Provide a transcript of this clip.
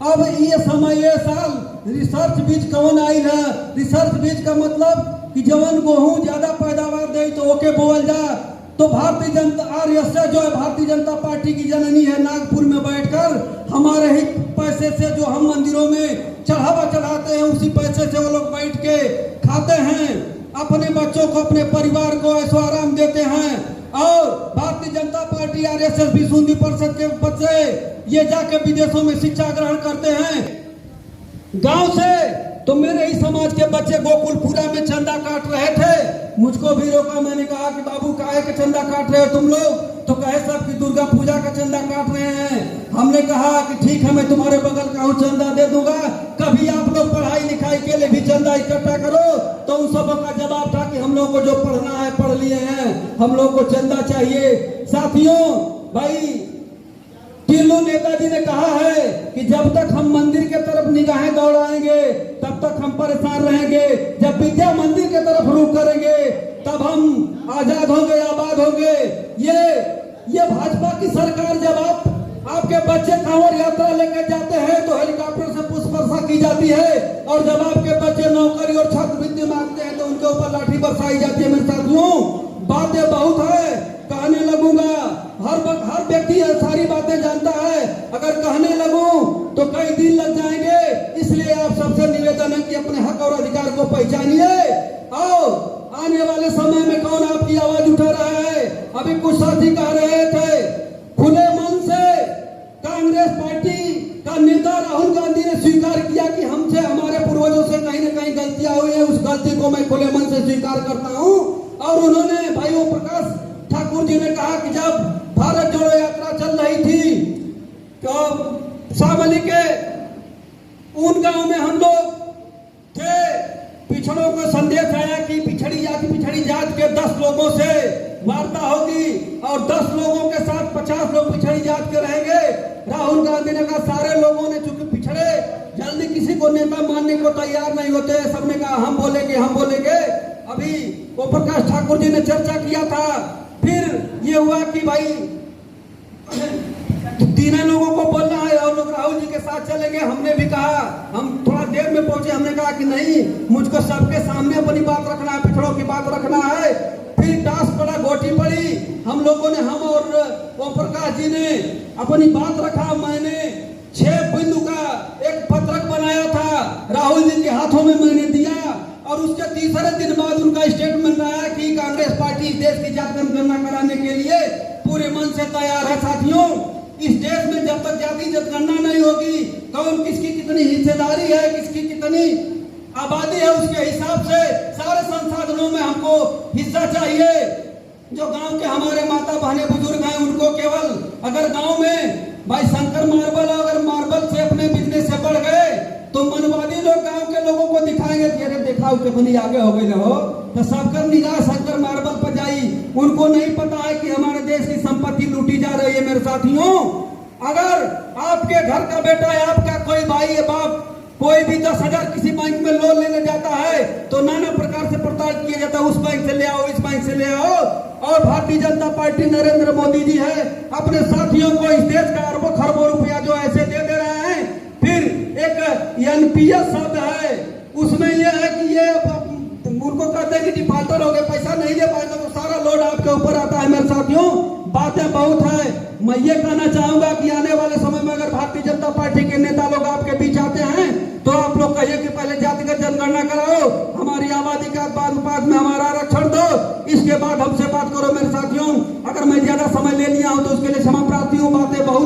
अब ये समय ये साल रिसर्च बीज कौन आई है। रिसर्च बीज का मतलब कि जवन गेहूं ज्यादा पैदावार दे तो ओके बोल जा। तो भारतीय जनता आरएसएस जो है भारतीय जनता पार्टी की जननी है, नागपुर में बैठकर हमारे ही पैसे से जो हम मंदिरों में चढ़ावा चढ़ाते हैं उसी पैसे से वो लोग बैठ के खाते हैं, अपने बच्चों को अपने परिवार को ऐशो आराम देते हैं। और भारतीय जनता पार्टी आरएसएस विश्व हिंदू परिषद के बच्चे ये जाके विदेशों में शिक्षा ग्रहण करते हैं गांव से। तो मेरे ही समाज के बच्चे गोकुलपुरा में चंदा काट रहे थे, मुझको भी रोका। मैंने कहा कि बाबू काहे के चंदा काट रहे हो तुम लोग? तो कहे सब कि दुर्गा पूजा का चंदा काट रहे हैं। हमने कहा कि ठीक है, मैं तुम्हारे बगल का हूँ, चंदा दे दूंगा। कभी आप लोग पढ़ाई लिखाई के लिए भी चंदा इकट्ठा करो। तो उन सब का जवाब था कि हम लोग को जो पढ़ना है पढ़ लिए हैं, हम लोग को चंदा चाहिए। साथियों, भाई टिल्लू नेताजी ने कहा है कि जब तक हम मंदिर के तरफ निगाहें दौड़ाएंगे तब तक हम परेशान रहेंगे, जब विद्या मंदिर के तरफ रुख करेंगे तब हम आजाद होंगे, आबाद होंगे। ये भाजपा की सरकार, जब आपके बच्चे कांवड़ यात्रा लेकर जाते हैं तो हेलीकॉप्टर से पुष्प वर्षा की जाती है, और जब आपके बच्चे नौकरी और छात्रवृत्ति मांगते हैं तो उनके ऊपर लाठी बरसाई जाती है। मेरे साथियों, बातें बहुत है, कहने लगूंगा। हर व्यक्ति सारी बातें जानता है, अगर कहने लगूं तो कई दिन लग जाएंगे। इसलिए आप सबसे निवेदन है कि अपने हक और अधिकार को पहचानिए, और आने वाले समय में कौन आपकी आवाज उठा रहा है। अभी कुछ साथी कह रहे थे, खुले मन से कांग्रेस पार्टी का नेता राहुल गांधी ने स्वीकार किया कि हमसे, हमारे पूर्वजों से कहीं न कहीं गलतियां हुई है, उस गलती को मैं खुले मन से स्वीकार करता हूं। और उन्होंने भाई ओम प्रकाश ठाकुर जी ने कहा कि जब भारत जोड़ो यात्रा चल रही थी तो शामली के उन गांव में हम लोग थे, पिछड़ों को संदेश आया कि पिछड़ी जात के 10 लोगों से वार्ता होगी और 10 लोगों के साथ 50 लोग पिछड़ी जात के रहेंगे। राहुल गांधी ने कहा सारे लोगों ने, चूंकि पिछड़े जल्दी किसी को नेता मानने को तैयार नहीं होते, सबने कहा हम बोलेंगे। अभी ओम प्रकाश ठाकुर जी ने चर्चा किया था, फिर ये हुआ कि भाई तीनों लोगों को बोलना है और लोग राहुल जी के साथ चलेंगे। हमने भी कहा, हम थोड़ा देर में पहुंचे, हमने कहा कि नहीं, मुझको सबके सामने अपनी बात रखना है, पिछड़ों की बात रखना है। फिर टास्क पड़ा, गोटी पड़ी, हम लोगों ने, हम और ओम प्रकाश जी ने अपनी बात रखा। मैंने 6 बिंदु का एक पत्रक बनाया था, राहुल जी के हाथों में मैंने दिया, और उसके तीसरे दिन बाद उनका स्टेटमेंट आया कि कांग्रेस पार्टी देश की जाति जनगणना कराने के लिए पूरे मन से तैयार है। साथियों, इस देश में जब तक जाति जनगणना नहीं होगी, कौन किसकी कितनी हिस्सेदारी है, किसकी कितनी आबादी है, उसके हिसाब से सारे संसाधनों में हमको हिस्सा चाहिए। जो गांव के हमारे माता बहने बुजुर्ग हैं, उनको केवल, अगर गांव में भाई शंकर मार्बल, अगर मार्बल से अपने बिजनेस से बढ़ गए तो मनवादी लोग गांव के लोगों को दिखाएंगे कि अरे देखा उसके बनी आगे हो गए हो, तो सबकर निगाह शंकर मार्बल पर जाई। उनको नहीं पता है कि हमारे देश की संपत्ति लूटी जा रही है। मेरे साथियों, अगर आपके घर का बेटा है, आपका कोई भाई है, बाप कोई भी 10,000 किसी बैंक में लोन लेने जाता है तो नाना प्रकार से प्रताड़ित किया जाता है, उस बैंक से ले आओ, इस बैंक से ले आओ। और भारतीय जनता पार्टी नरेंद्र मोदी जी है, अपने साथियों को इस देश का अरबों खरबों रुपया जो ऐसे दे रहे हैं। फिर एक एनपीएस शब्द है, उसमें यह है कि ये उनको कहते हैं कि डिफाल्टर हो गए, पैसा नहीं दे पाएगा तो सारा लोड आपके ऊपर आता है। मेरे साथियों, बातें बहुत है। मैं ये कहना चाहूंगा कि आने वाले समय में अगर भारतीय जनता पार्टी के नेता लोग आपके बीच आते हैं तो आप लोग कहिए कि पहले जातिगत जनगणना कराओ, हमारी आबादी का अनुपात में हमारा आरक्षण दो, इसके बाद हमसे बात करो। मेरे साथियों, अगर मैं ज्यादा समय ले लिया हूं तो उसके लिए क्षमा प्रार्थी हूँ। बातें बहुत